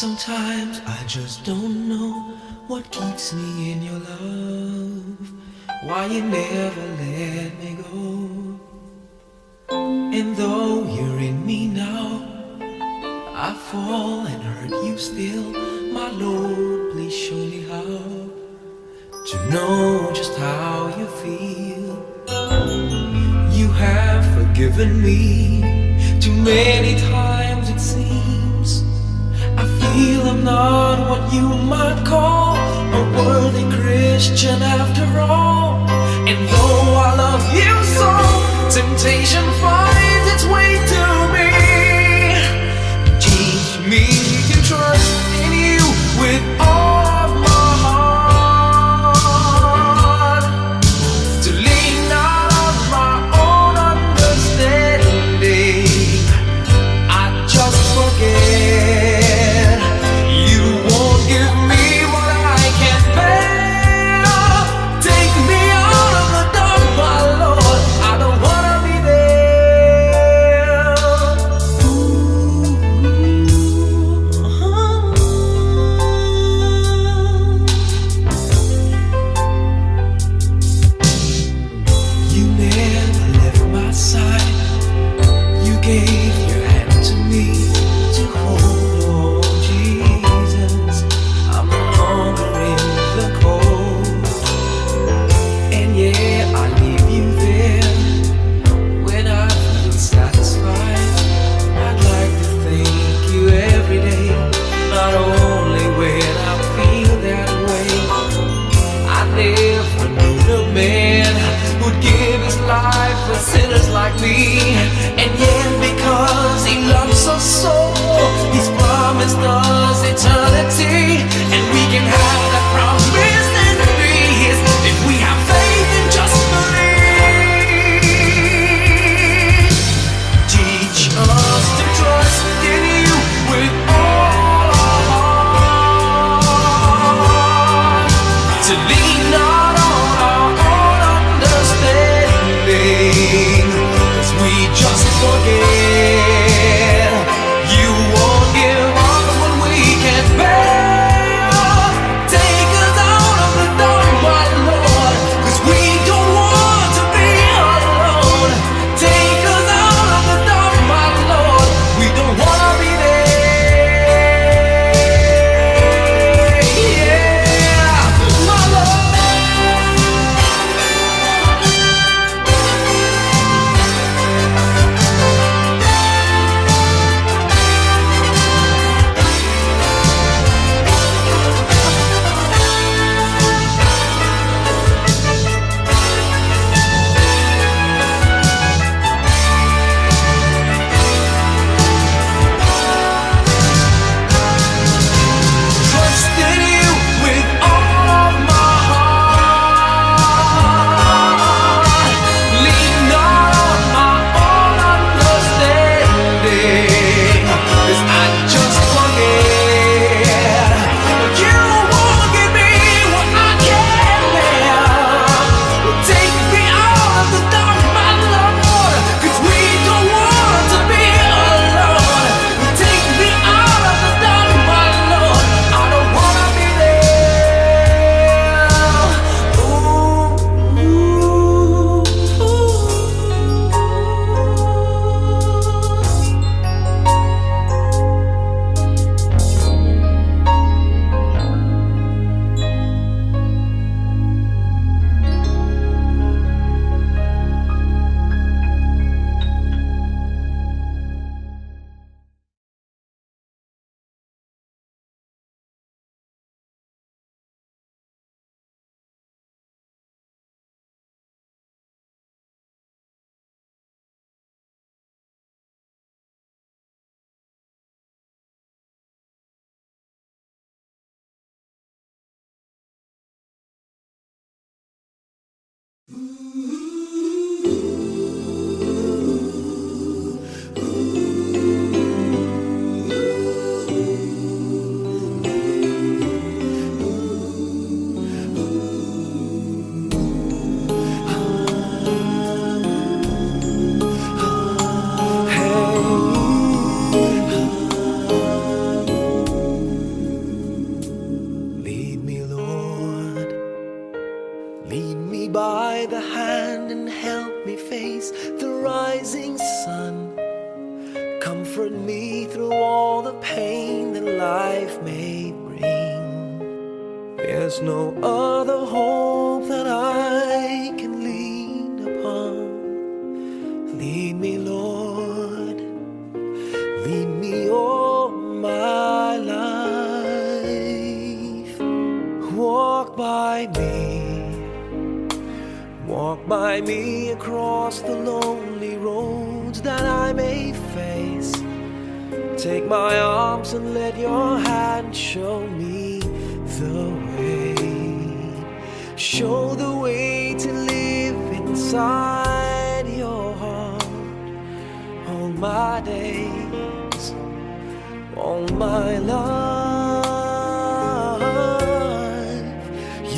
Sometimes I just don't know what keeps me in your love, why you never let me go. And though you're in me now, I fall and hurt you still. My Lord, please show me how to know just how you feel. You have forgiven me too many times it seems. I feel I'm not what you might call a worthy Christian after all. And though I love you so, temptation finds its way to me. Teach me to trust in you with all of my heart, to lean not on my own understanding. I just forget. by the hand and help me face the rising sun. Comfort me through all the pain that life may bring. There's no other hope that I can lean upon. Lead me, Lord, lead me all my life. Walk by me across the lonely roads that I may face. Take my arms and let your hand show me the way. Show the way to live inside your heart all my days, all my life.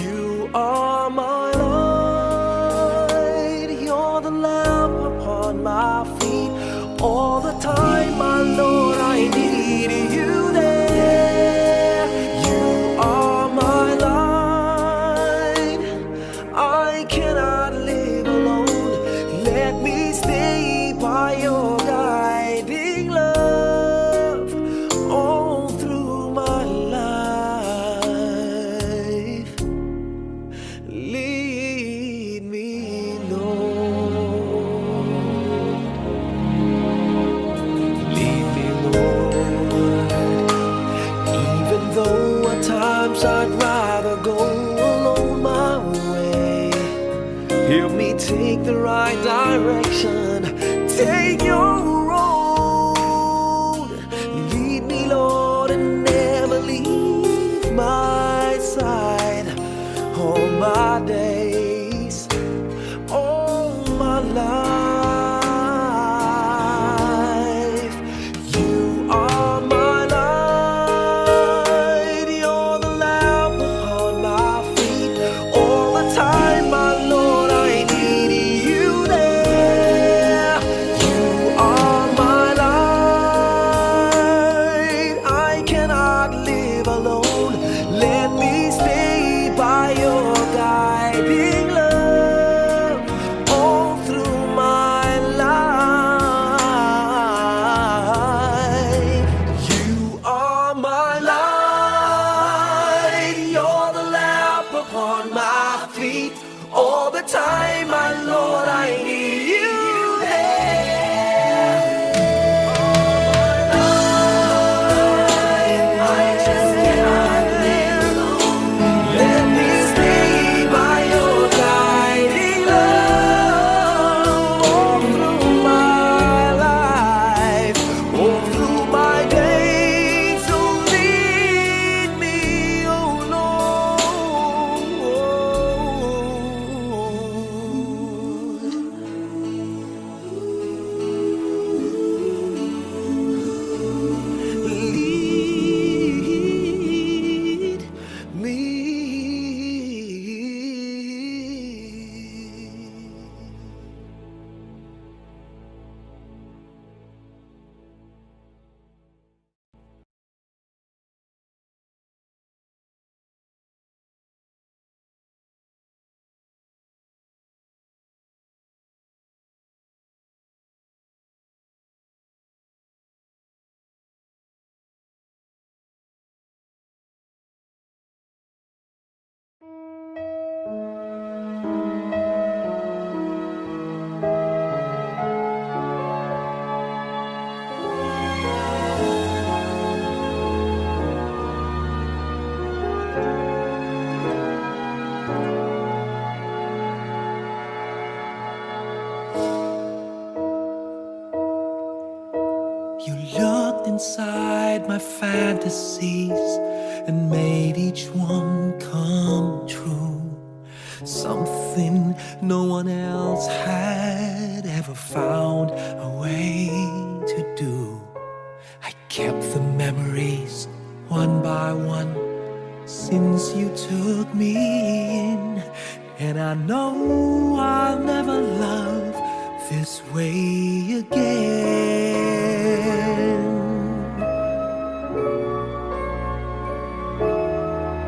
You are my light, you're the lamp upon my feet. All the time, my Lord, I need you there. You are my light, I cannot live alone. Let me stay by your guiding love all through my life. Lead me, Lord. Lead me, Lord. Even though at times I'd rather go alone my way, help me take the right direction. Take your road. Lead me, Lord, and never leave my side. All my days, all my life. You are my light, you're the lamp upon my feet. All the time, my Lord, I need you there. You are my light, I cannot live alone. Let me stay by your guiding love all through my life. You are my light, you're the lamp upon my feet. All the time, my Lord, I need you there. I just cannot live alone. Let me stay by your guiding love all through my life, all through my days. So lead me, oh Lord. Lead me. You looked inside my fantasies and made each one come true. Something no one else had ever found a way to do. I kept the memories one by one since you took me in, and I know I'll never love this way again.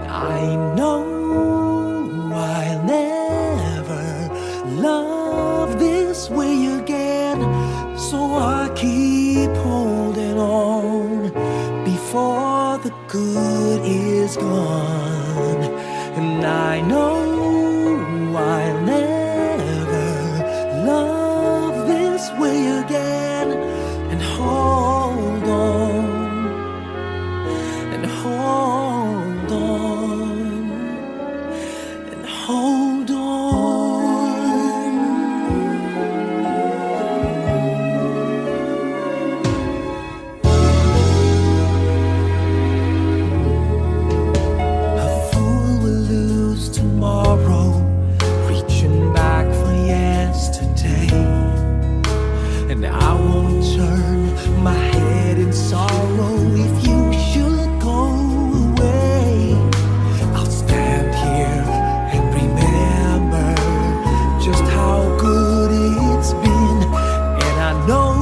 I know I'll never is gone, and I know I'll never love this way again. And hold on, and hold on, and hold on. A fool will lose tomorrow, reaching back for yesterday. And I won't turn my head in sorrow if you should go away. I'll stand here and remember just how good it's been. And I know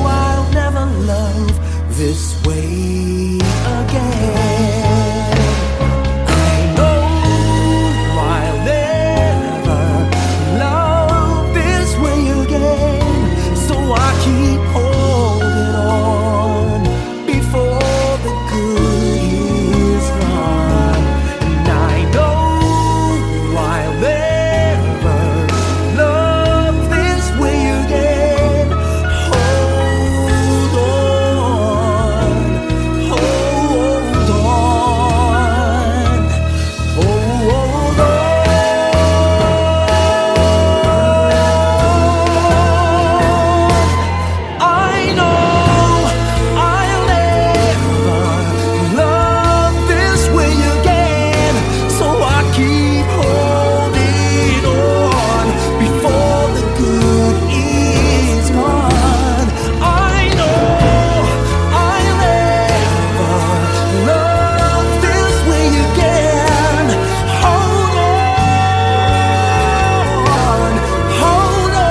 I'll never love this way again. I know I'll never love this way again. So I keep holding on before the good is gone. And I know I'll never love this way again. Hold on, hold on, hold on. I know I'll never love this way again. So I keep holding on before the good is gone. I know I'll never love this way again. Hold on, hold on,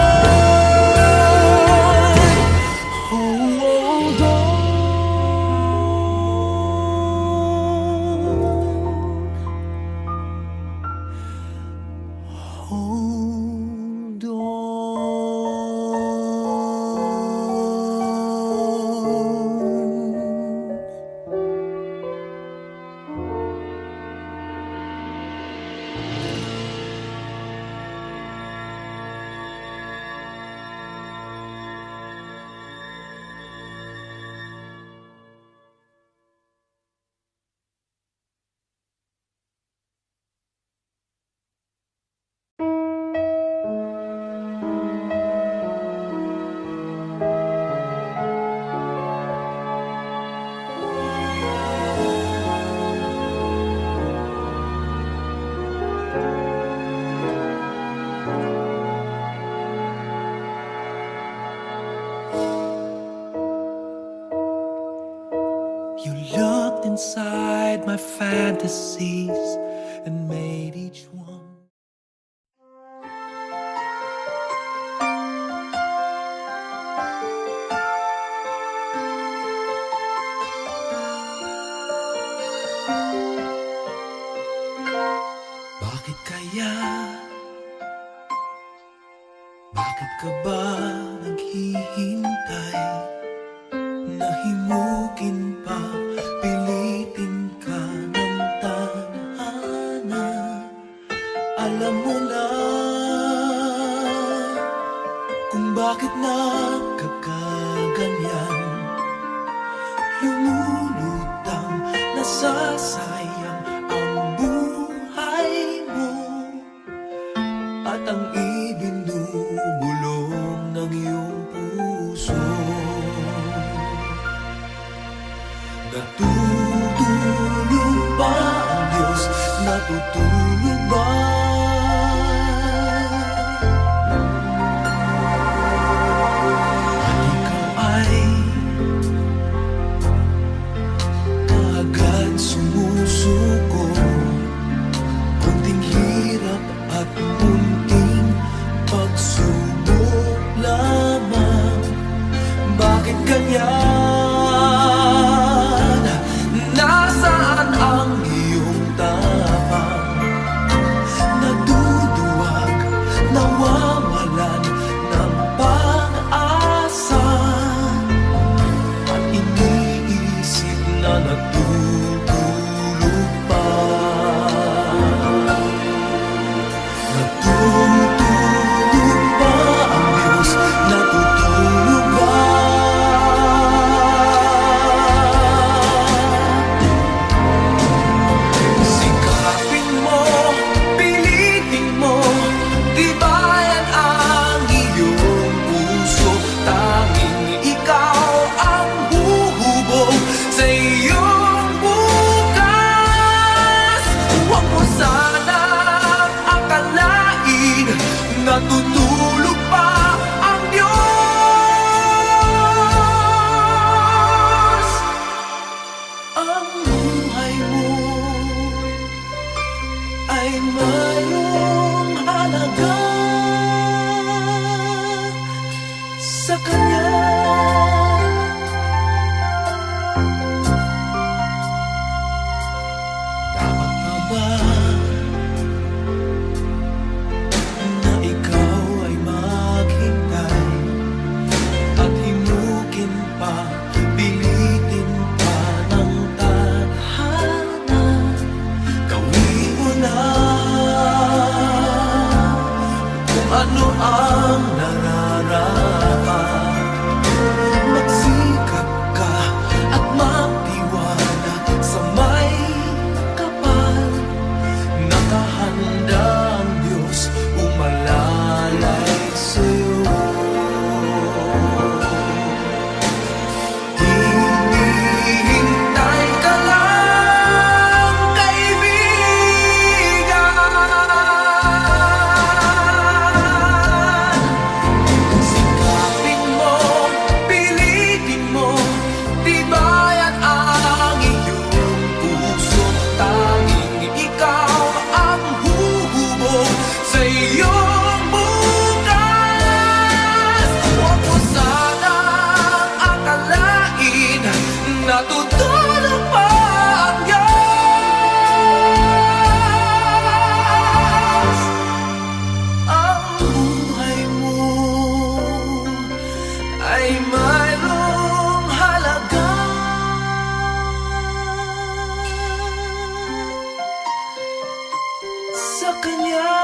hold on. Hold on. You looked inside my fantasies and made each one. Bakit kaya? Bakit ka ba naghihintay? Nahimukin pa, pilitin ka ng tadhana. Alam mo na kung bakit nagkakaganyan. Lumulutang, nasasayang ang buhay mo at ang ibinubulong ng iyong puso. Natutulog ba ang Diyos? Natutulog ba? At ikaw ay kaagad sumusuko. Kunting hirap at munting pagsubok lamang. Bakit ganyan? Nasaan ang iyong tapang? natutulog pa ang Diyos. Ang buhay mo ay mayroong halaga sa Kanya. Dapat na ba na ikaw ay maghintay at himukin pa, pilitin pa ng tadhana? Gawin mo na kung ano ang nararapat. Magsikap ka at magtiwala sa may kapal. Nakahanda ang Diyos umalalay sa'yo. Hinihintay ka lang, kaibigan. Sikapin mo, pilitin mo, tibayan ang iyong puso. Tanging ikaw ang huhubog sa iyong bukas. Huwag mo sanang akalain natutulog pa ang Diyos. Ang buhay mo ay mayroong halaga sa Kanya.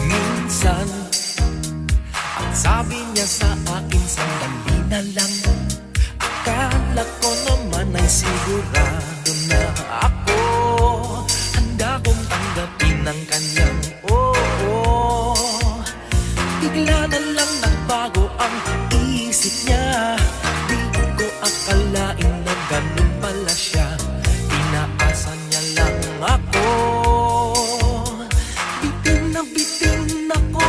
Minsan, ang sabi niya sa akin, sandali na lang. Akala ko naman ay sigurado na ako. Handa kong tanggapin ang kanyang oo. Bigla na lang nagbago ang isip niya. Di ko akalain na ganun pala siya. Inaasan niya lang ako. Bitin ako.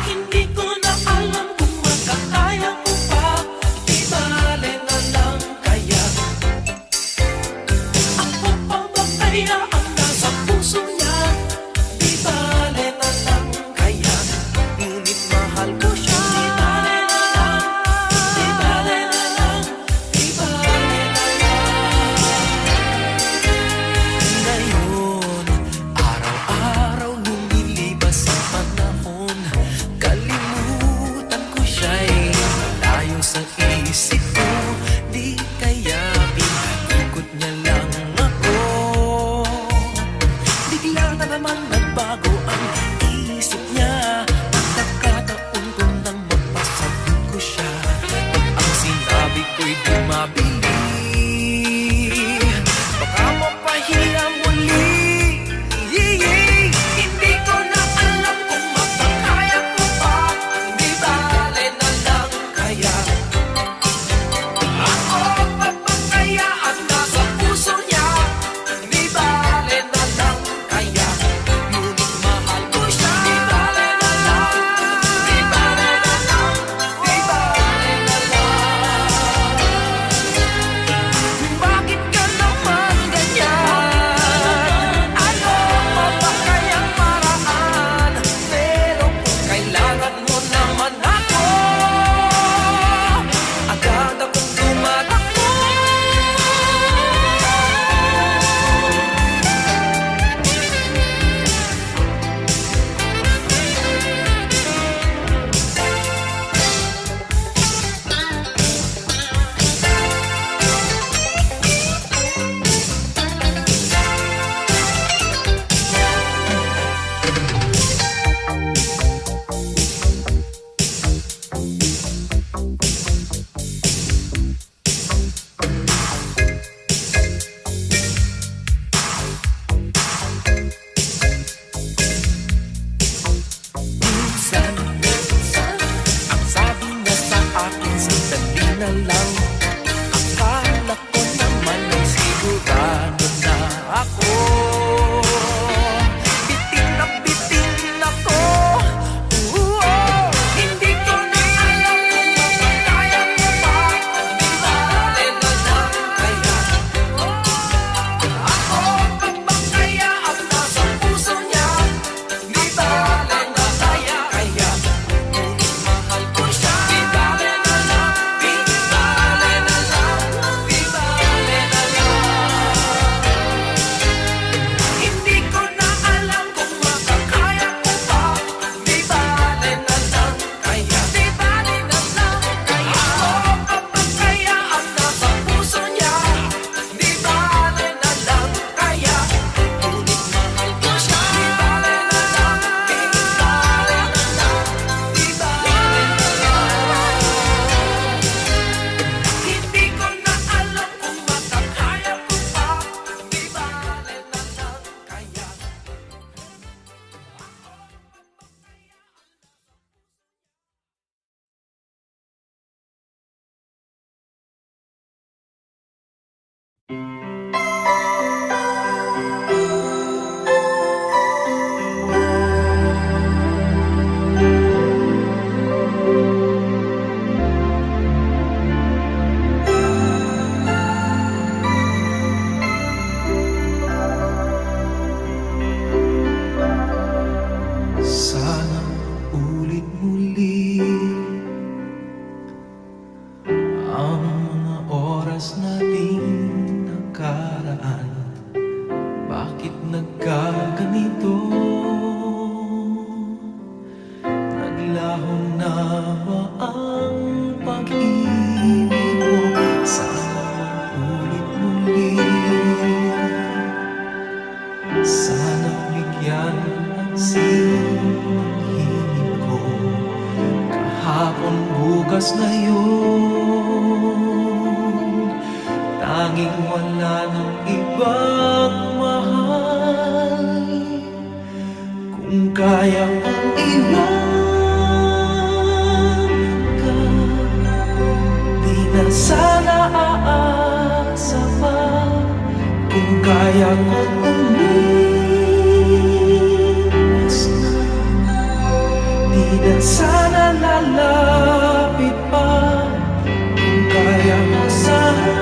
Hindi ko na alam kung makakaya ko pa. Di bale na lang kaya. Ako pa ba kaya ang nasa puso niya? Di bale na lang kaya. Ngunit mahal ko siya. Di bale na lang. Di bale na lang. Di bale na lang. Ngayon, araw-araw lumilibas ang panahon. Kalimutan ko siya'y malayo sa isip ko. Di kaya pinag-ikot niya lang ako. Bigla na naman nagbago ang isip niya. Nagkataon ko nang mapasagot ko siya. Ang sinabi ko'y di mabili. Baka mapahiya muli. Hindi ko na alam kung makakaya ko pa. Di bale na lang kaya. Ako pa ba kaya ang nasa puso niya? Di bale na lang kaya. Ngunit Sinong hingin ko, kahapon, bukas, ngayon. Tanging wala ng ibang mahal. Kung kaya kong iwan ka, di na sana aasa pa. Kung kaya kong umiwas na, di na sana lalapit pa. Kung kaya mo sana.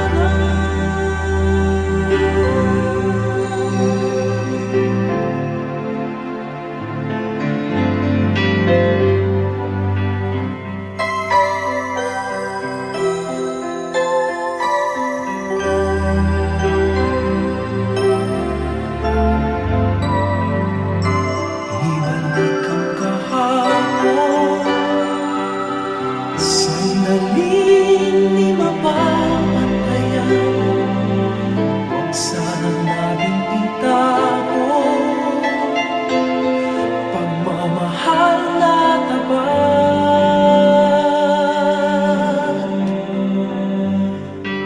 Ibalik ang kahapon, sandaling di mapapantayan. Huwag sana nating itapon pagmamahal na tapat.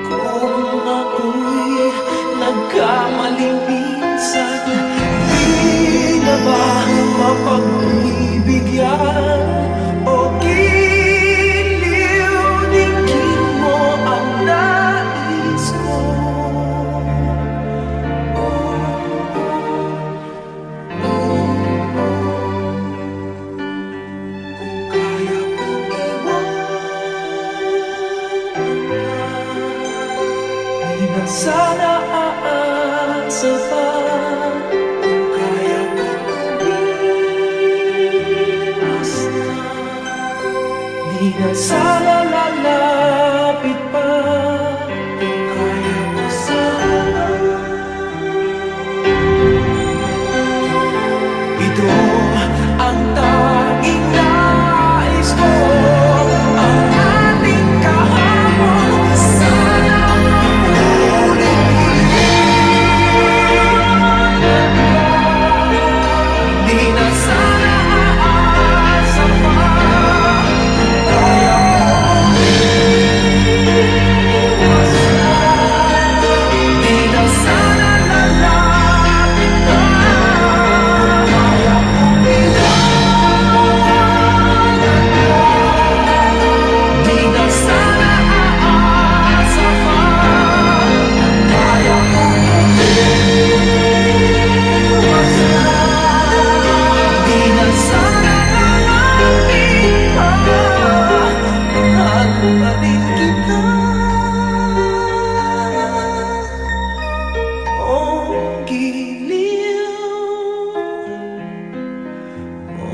Kung ako'y nagkamaling minsan, di na ba mapagbibigyan o giliw? Dinggin mo ang nais ko. Kung kaya kong iwanan ka, di na sana aasa pa. Kung kaya kong umiwas na, di na sana lalapit pa. Kung kaya mo sana. Ito ang tanging nais ko, ang ating kahapon sana maulit. Di na sana aasa pa. Kaya mo umiwas na, di na sana lalapit pa. Kaya mo iwanan ka, di na sana aasa pa. Kaya mo umiwas na, di na sana lalapit pa. Mahal pa rin kita, oh giliw,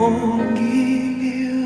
oh giliw.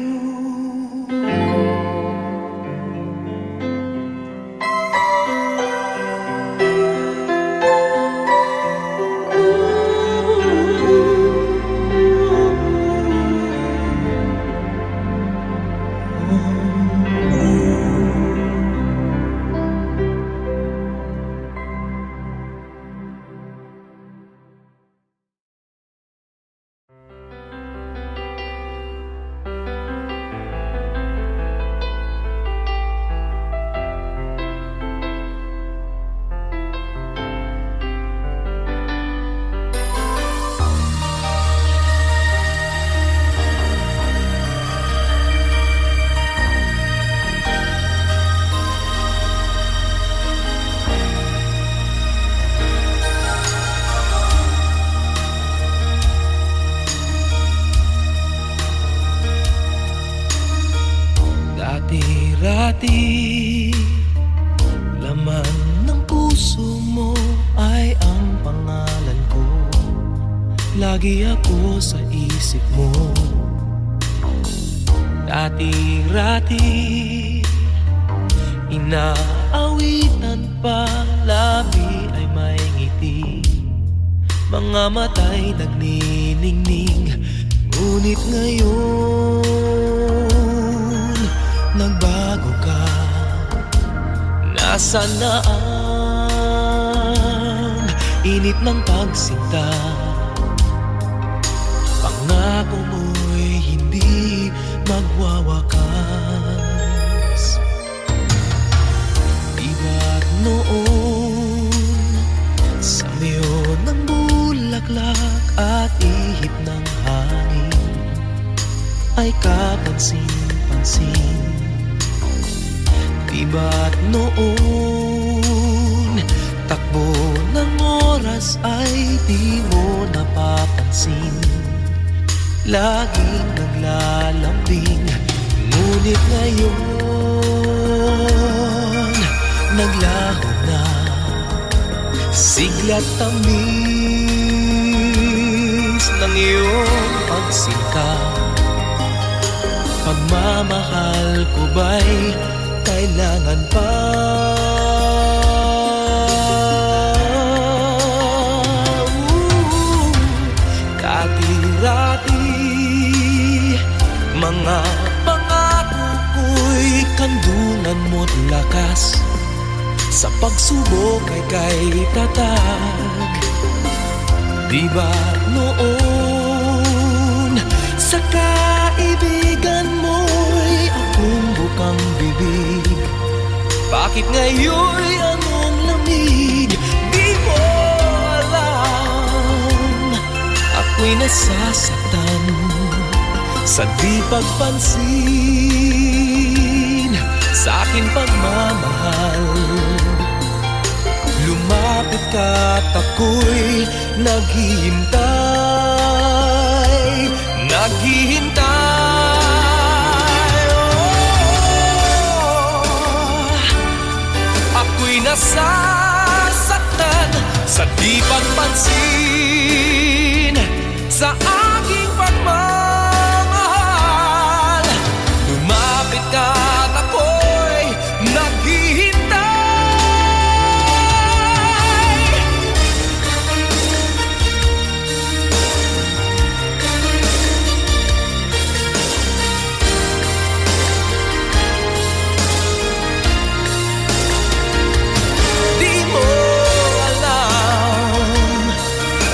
Dati-rati, laman ng puso mo ay ang pangalan ko. Lagi ako sa isip mo. Dati-rati, inaawitan pa, labi ay may ngiti, mga mata'y nagniningning. Ngunit ngayon, nagbago ka. Nasaan na ang init ng pagsinta? ay kapansin-pansin. Di ba't noon takbo ng oras ay di mo napapansin? Laging naglalambing, ngunit ngayon naglaho na, sigla't tamis ng iyong pagsingkap. Pagmamahal ko ba'y kailangan pa? Dati-rati mga pangako ko'y kandungan mo't lakas, sa pagsubok ay kay tatag. Di ba noon sa kaibigan mo'y akong bukang bibig? Bakit ngayon'y anong lamig? Di mo alam, ako'y nasasaktan sa di pagpansin sa aking pagmamahal. Lumapit ka't ako'y naghihintay, naghihintay. Ako'y nasasaktan sa di pagpansin sa aking pagmamahal. Lumapit ka't ako'y naghihintay. Di mo alam,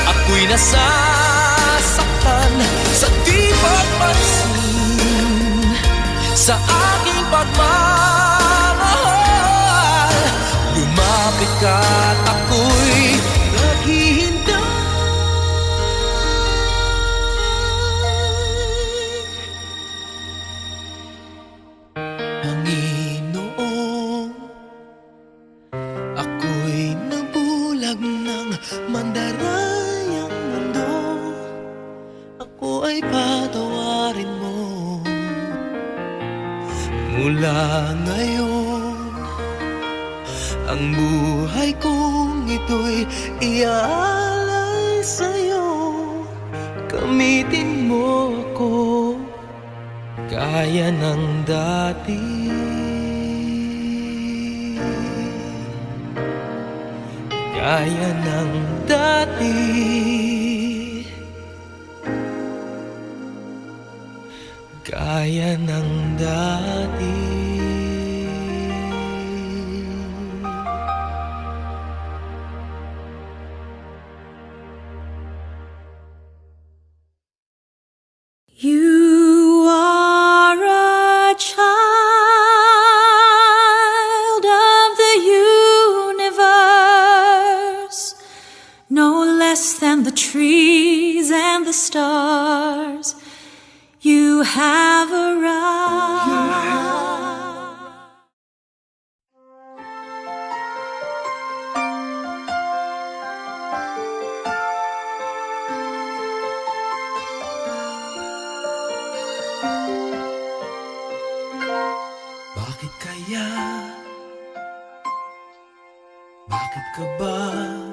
ako'y nasasaktan sa di pagpansin sa aking pagmamahal. Lumapit ka't ako'y naghihintay. Panginoon, ako'y nabulag ng mandarayang mundo. Ako ay patawarin mo. Mula ngayon, ang buhay kong ito'y iaalay sa'yo. Gamitin mo ako gaya ng dati. Gaya ng dati. Gaya ng dati. You are a child of the universe, no less than the trees and the stars. You have arrived. Bakit kaya? Bakit ka ba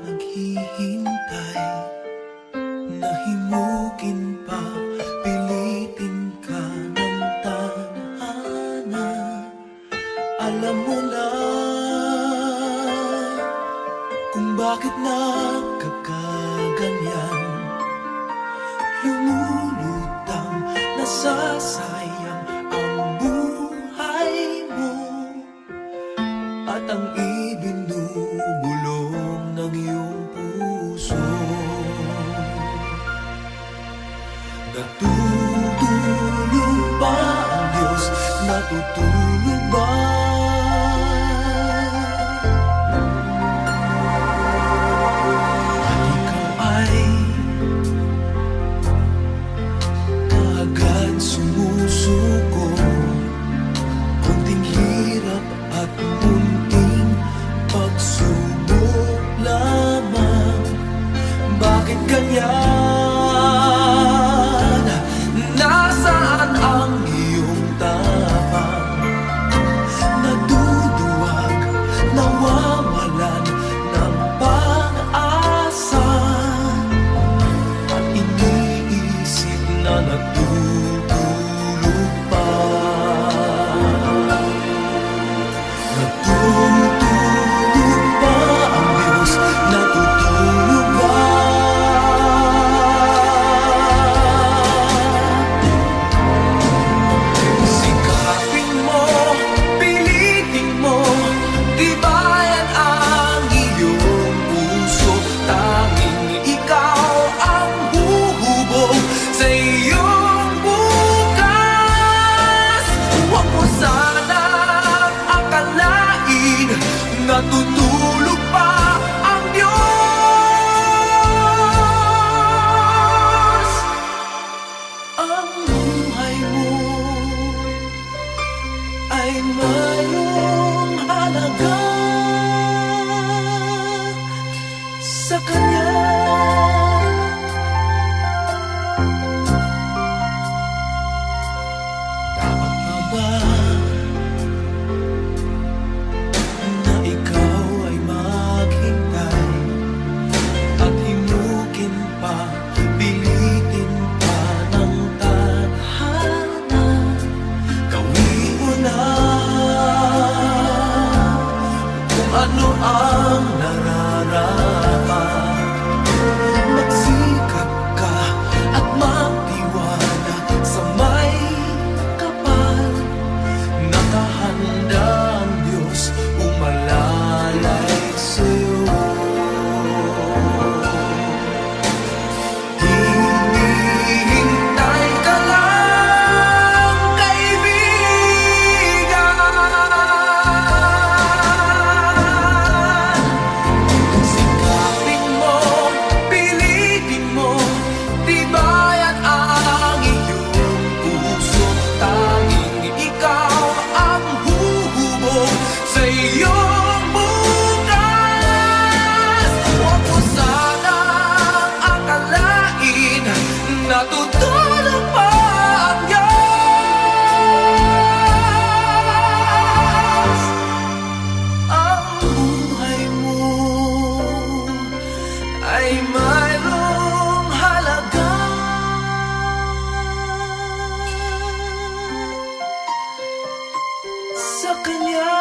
naghihintay? Nahimukin pa, pilitin ka ng tadhana. Alam mo na kung bakit nagkakaganyan. Lumulutang, nasasayang ang buhay mo at ang ibinubulong ng iyong puso. Natutulog ba ang Diyos? Natutulog ba? At ikaw ay kaagad sumunod natutulog pa. Natutulog ba ang Diyos? Natutulog ba? Sikapin mo, pilitin mo, tibayan ang iyong puso. Tanging ikaw ang huhubog sa iyong bukas. Huwag mo sanang akalain natutulog pa ang Diyos. Ang buhay mo ay mayroong halaga sa Kanya. Dapat na ba na ikaw ay maghintay at himukin pa, pilitin pa ng tadhana? Gawin mo na kung ano ang nararapat. Magsikap ka at magtiwala sa may kapal. Nakahanda ang Diyos umalalay sa'yo. Hinihintay ka lang, kaibigan. Sikapin mo, pilitin mo, tibayan ang iyong puso. Tanging ikaw ang huhubog sa iyong bukas. Huwag mo sanang akalain natutulog pa ang Diyos. Ang buhay mo ay mayroong halaga sa Kanya.